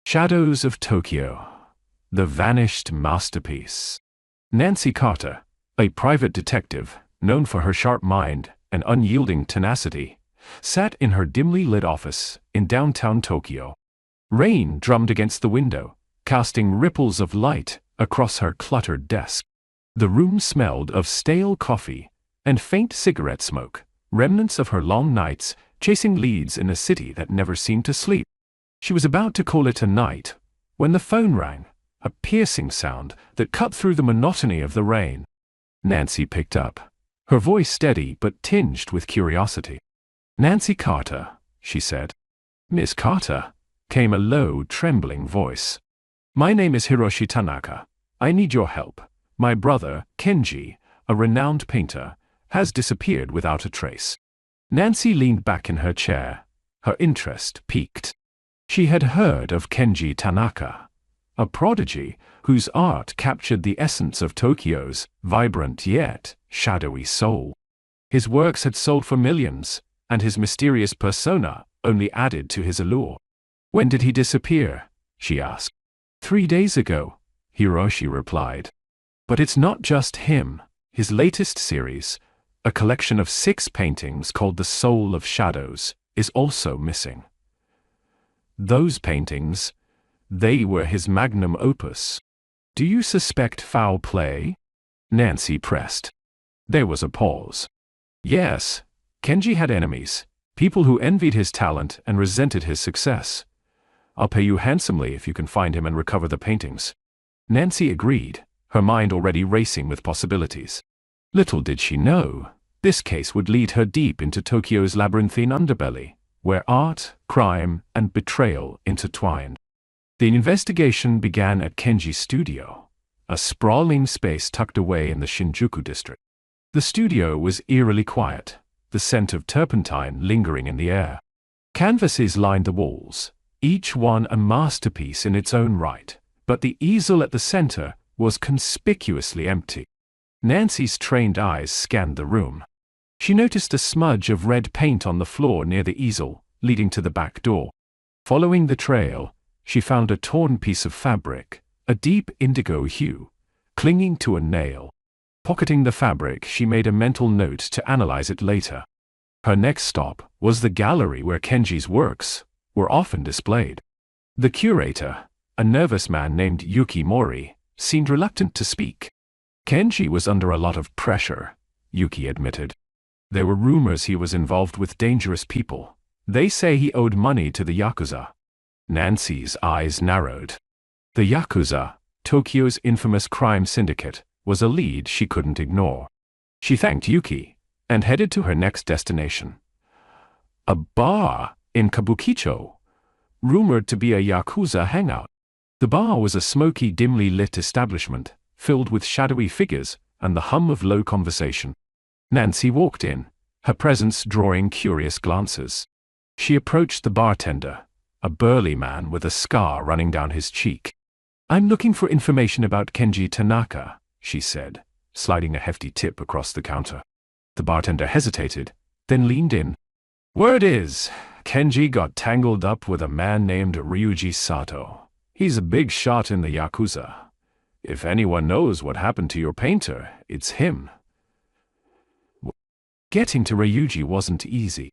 Shadows of Tokyo. The Vanished Masterpiece. Nancy Carter, a private detective known for her sharp mind and unyielding tenacity, sat in her dimly lit office in downtown Tokyo. Rain drummed against the window, casting ripples of light across her cluttered desk. The room smelled of stale coffee and faint cigarette smoke, remnants of her long nights chasing leads in a city that never seemed to sleep. She was about to call it a night when the phone rang, a piercing sound that cut through the monotony of the rain. Nancy picked up, her voice steady but tinged with curiosity. "Nancy Carter," she said. "Miss Carter," came a low, trembling voice. "My name is Hiroshi Tanaka. I need your help. My brother, Kenji, a renowned painter, has disappeared without a trace." Nancy leaned back in her chair, her interest piqued. She had heard of Kenji Tanaka, a prodigy whose art captured the essence of Tokyo's vibrant yet shadowy soul. His works had sold for millions, and his mysterious persona only added to his allure. "When did he disappear?" she asked. "3 days ago," Hiroshi replied. "But it's not just him. His latest series, a collection of 6 paintings called The Soul of Shadows, is also missing." "Those paintings, they were his magnum opus. Do you suspect foul play?" Nancy pressed. There was a pause. "Yes, Kenji had enemies, people who envied his talent and resented his success. I'll pay you handsomely if you can find him and recover the paintings." Nancy agreed, her mind already racing with possibilities. Little did she know, this case would lead her deep into Tokyo's labyrinthine underbelly, where art, crime, and betrayal intertwined. The investigation began at Kenji's studio, a sprawling space tucked away in the Shinjuku district. The studio was eerily quiet, the scent of turpentine lingering in the air. Canvases lined the walls, each one a masterpiece in its own right, but the easel at the center was conspicuously empty. Nancy's trained eyes scanned the room. She noticed a smudge of red paint on the floor near the easel, leading to the back door. Following the trail, she found a torn piece of fabric, a deep indigo hue, clinging to a nail. Pocketing the fabric, she made a mental note to analyze it later. Her next stop was the gallery where Kenji's works were often displayed. The curator, a nervous man named Yuki Mori, seemed reluctant to speak. "Kenji was under a lot of pressure," Yuki admitted. "There were rumors he was involved with dangerous people. They say he owed money to the Yakuza." Nancy's eyes narrowed. The Yakuza, Tokyo's infamous crime syndicate, was a lead she couldn't ignore. She thanked Yuki and headed to her next destination. A bar in Kabukicho, rumored to be a Yakuza hangout. The bar was a smoky, dimly lit establishment, filled with shadowy figures and the hum of low conversation. Nancy walked in, her presence drawing curious glances. She approached the bartender, a burly man with a scar running down his cheek. "I'm looking for information about Kenji Tanaka," she said, sliding a hefty tip across the counter. The bartender hesitated, then leaned in. "Word is, Kenji got tangled up with a man named Ryuji Sato. He's a big shot in the Yakuza. If anyone knows what happened to your painter, it's him." Getting to Ryuji wasn't easy.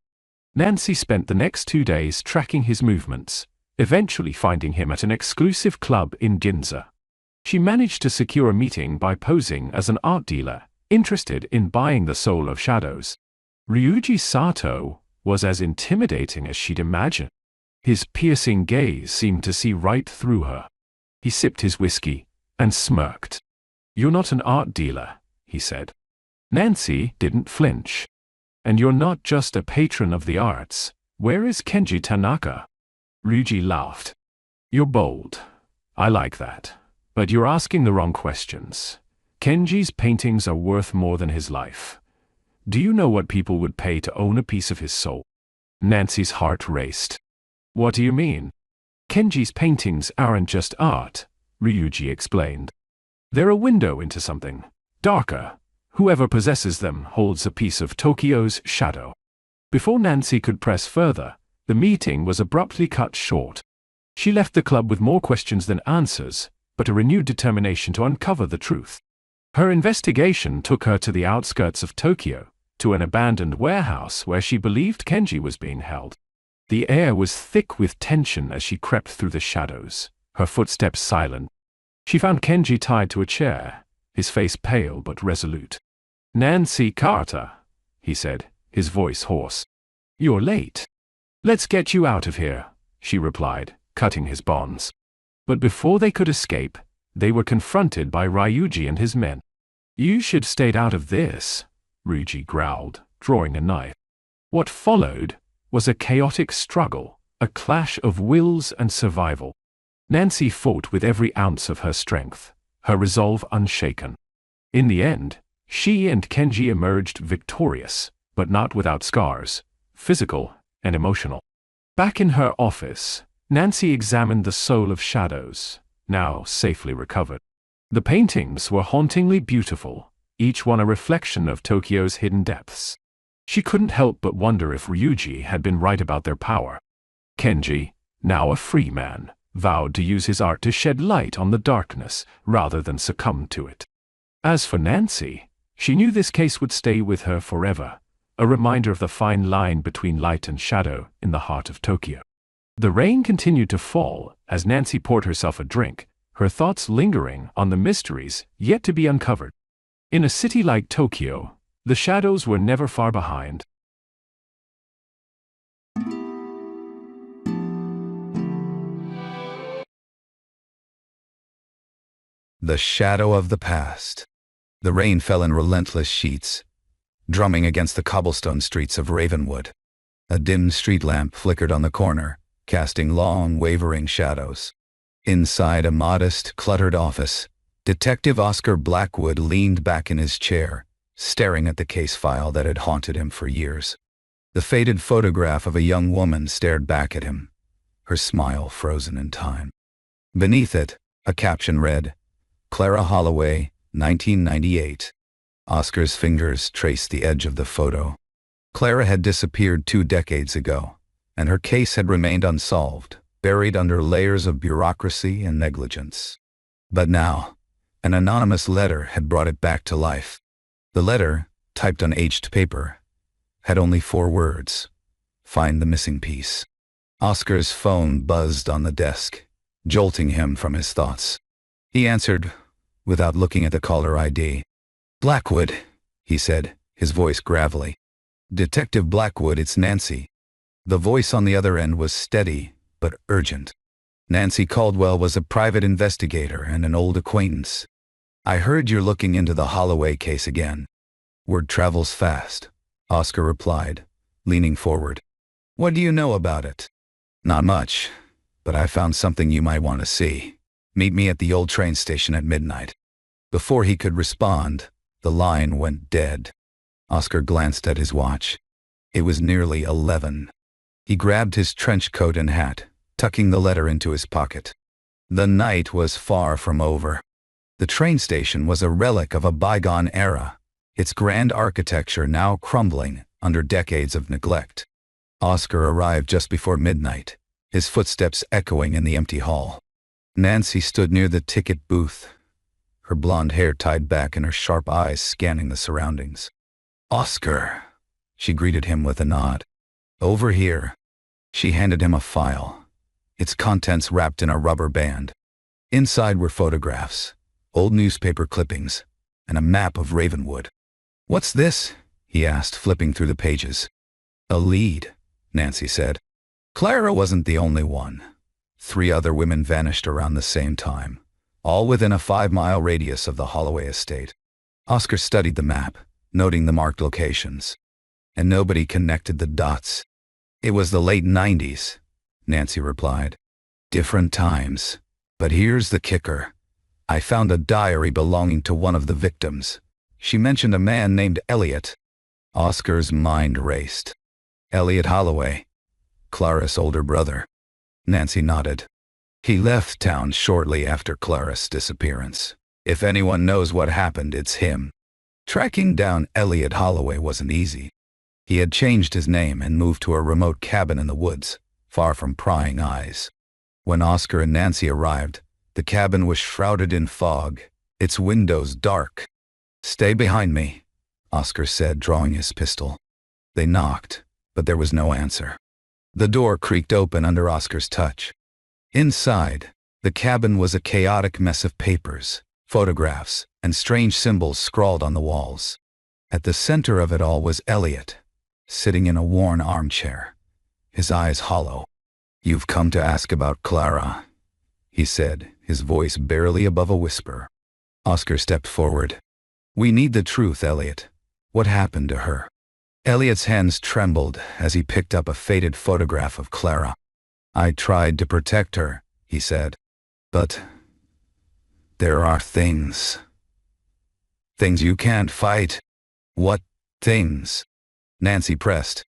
Nancy spent the next 2 days tracking his movements, eventually finding him at an exclusive club in Ginza. She managed to secure a meeting by posing as an art dealer, interested in buying the Soul of Shadows. Ryuji Sato was as intimidating as she'd imagined. His piercing gaze seemed to see right through her. He sipped his whiskey and smirked. "You're not an art dealer," he said. Nancy didn't flinch. "And you're not just a patron of the arts. Where is Kenji Tanaka?" Ryuji laughed. "You're bold. I like that. But you're asking the wrong questions. Kenji's paintings are worth more than his life. Do you know what people would pay to own a piece of his soul?" Nancy's heart raced. "What do you mean?" "Kenji's paintings aren't just art," Ryuji explained. "They're a window into something darker. Whoever possesses them holds a piece of Tokyo's shadow." Before Nancy could press further, the meeting was abruptly cut short. She left the club with more questions than answers, but a renewed determination to uncover the truth. Her investigation took her to the outskirts of Tokyo, to an abandoned warehouse where she believed Kenji was being held. The air was thick with tension as she crept through the shadows, her footsteps silent. She found Kenji tied to a chair, his face pale but resolute. "Nancy Carter," he said, his voice hoarse. "You're late." "Let's get you out of here," she replied, cutting his bonds. But before they could escape, they were confronted by Ryuji and his men. "You should stayed out of this," Ryuji growled, drawing a knife. What followed was a chaotic struggle, a clash of wills and survival. Nancy fought with every ounce of her strength, her resolve unshaken. In the end, she and Kenji emerged victorious, but not without scars, physical and emotional. Back in her office, Nancy examined the Soul of Shadows, now safely recovered. The paintings were hauntingly beautiful, each one a reflection of Tokyo's hidden depths. She couldn't help but wonder if Ryuji had been right about their power. Kenji, now a free man, vowed to use his art to shed light on the darkness rather than succumb to it. As for Nancy, she knew this case would stay with her forever, a reminder of the fine line between light and shadow in the heart of Tokyo. The rain continued to fall as Nancy poured herself a drink, her thoughts lingering on the mysteries yet to be uncovered. In a city like Tokyo, the shadows were never far behind. The shadow of the past. The rain fell in relentless sheets, drumming against the cobblestone streets of Ravenwood. A dim street lamp flickered on the corner, casting long, wavering shadows. Inside a modest, cluttered office, Detective Oscar Blackwood leaned back in his chair, staring at the case file that had haunted him for years. The faded photograph of a young woman stared back at him, her smile frozen in time. Beneath it, a caption read, "Clara Holloway, 1998. Oscar's fingers traced the edge of the photo. Clara had disappeared 2 decades ago, and her case had remained unsolved, buried under layers of bureaucracy and negligence. But now, an anonymous letter had brought it back to life. The letter, typed on aged paper, had only 4 words: "Find the missing piece." Oscar's phone buzzed on the desk, jolting him from his thoughts. He answered, without looking at the caller ID. "Blackwood," he said, his voice gravelly. "Detective Blackwood, it's Nancy." The voice on the other end was steady, but urgent. Nancy Caldwell was a private investigator and an old acquaintance. "I heard you're looking into the Holloway case again." "Word travels fast," Oscar replied, leaning forward. "What do you know about it?" "Not much, but I found something you might want to see. Meet me at the old train station at midnight." Before he could respond, the line went dead. Oscar glanced at his watch. It was nearly 11. He grabbed his trench coat and hat, tucking the letter into his pocket. The night was far from over. The train station was a relic of a bygone era, its grand architecture now crumbling under decades of neglect. Oscar arrived just before midnight, his footsteps echoing in the empty hall. Nancy stood near the ticket booth, her blonde hair tied back and her sharp eyes scanning the surroundings. "Oscar," she greeted him with a nod. "Over here." She handed him a file, its contents wrapped in a rubber band. Inside were photographs, old newspaper clippings, and a map of Ravenwood. "What's this?" he asked, flipping through the pages. "A lead," Nancy said. Clara wasn't the only one. 3 other women vanished around the same time, all within a 5-mile radius of the Holloway estate. Oscar studied the map, noting the marked locations. And nobody connected the dots. "It was the late 90s, Nancy replied. "Different times. But here's the kicker. I found a diary belonging to one of the victims. She mentioned a man named Elliot." Oscar's mind raced. "Elliot Holloway, Clara's older brother." Nancy nodded. "He left town shortly after Clara's disappearance. If anyone knows what happened, it's him." Tracking down Elliot Holloway wasn't easy. He had changed his name and moved to a remote cabin in the woods, far from prying eyes. When Oscar and Nancy arrived, the cabin was shrouded in fog, its windows dark. "Stay behind me," Oscar said, drawing his pistol. They knocked, but there was no answer. The door creaked open under Oscar's touch. Inside, the cabin was a chaotic mess of papers, photographs, and strange symbols scrawled on the walls. At the center of it all was Elliot, sitting in a worn armchair, his eyes hollow. "You've come to ask about Clara," he said, his voice barely above a whisper. Oscar stepped forward. "We need the truth, Elliot. What happened to her?" Elliot's hands trembled as he picked up a faded photograph of Clara. "I tried to protect her," he said. "But there are things. Things you can't fight." "What things?" Nancy pressed.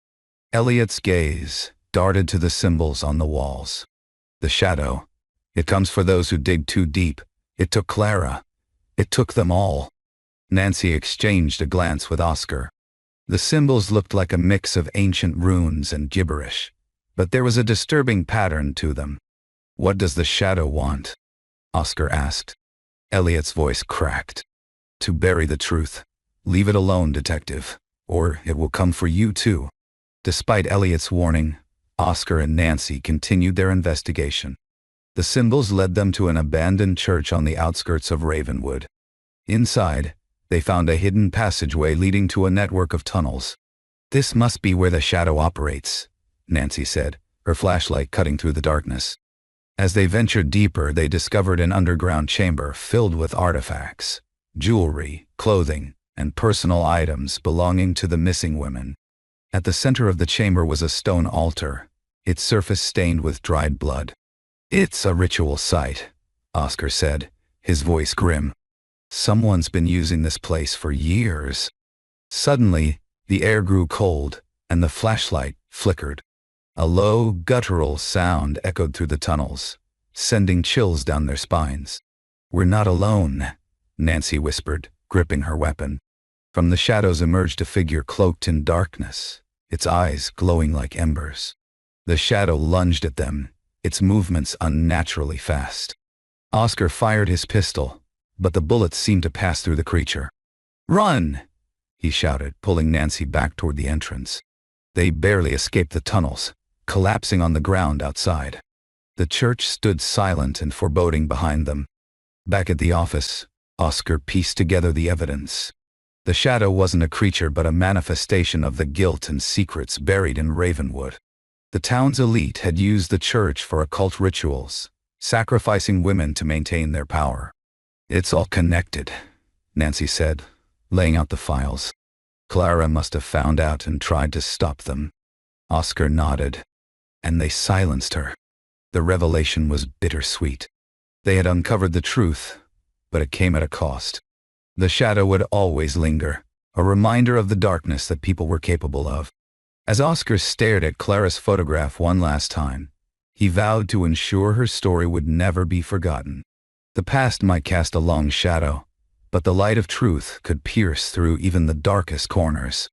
Elliot's gaze darted to the symbols on the walls. "The shadow. It comes for those who dig too deep. It took Clara. It took them all." Nancy exchanged a glance with Oscar. The symbols looked like a mix of ancient runes and gibberish, but there was a disturbing pattern to them. "What does the shadow want?" Oscar asked. Elliot's voice cracked. "To bury the truth. Leave it alone, detective, or it will come for you too." Despite Elliot's warning, Oscar and Nancy continued their investigation. The symbols led them to an abandoned church on the outskirts of Ravenwood. Inside, they found a hidden passageway leading to a network of tunnels. "This must be where the shadow operates," Nancy said, her flashlight cutting through the darkness. As they ventured deeper, they discovered an underground chamber filled with artifacts, jewelry, clothing, and personal items belonging to the missing women. At the center of the chamber was a stone altar, its surface stained with dried blood. "It's a ritual site," Oscar said, his voice grim. "Someone's been using this place for years." Suddenly, the air grew cold, and the flashlight flickered. A low, guttural sound echoed through the tunnels, sending chills down their spines. "We're not alone," Nancy whispered, gripping her weapon. From the shadows emerged a figure cloaked in darkness, its eyes glowing like embers. The shadow lunged at them, its movements unnaturally fast. Oscar fired his pistol, but the bullets seemed to pass through the creature. "Run!" he shouted, pulling Nancy back toward the entrance. They barely escaped the tunnels, collapsing on the ground outside. The church stood silent and foreboding behind them. Back at the office, Oscar pieced together the evidence. The shadow wasn't a creature but a manifestation of the guilt and secrets buried in Ravenwood. The town's elite had used the church for occult rituals, sacrificing women to maintain their power. "It's all connected," Nancy said, laying out the files. "Clara must have found out and tried to stop them." Oscar nodded. "And they silenced her." The revelation was bittersweet. They had uncovered the truth, but it came at a cost. The shadow would always linger, a reminder of the darkness that people were capable of. As Oscar stared at Clara's photograph one last time, he vowed to ensure her story would never be forgotten. The past might cast a long shadow, but the light of truth could pierce through even the darkest corners.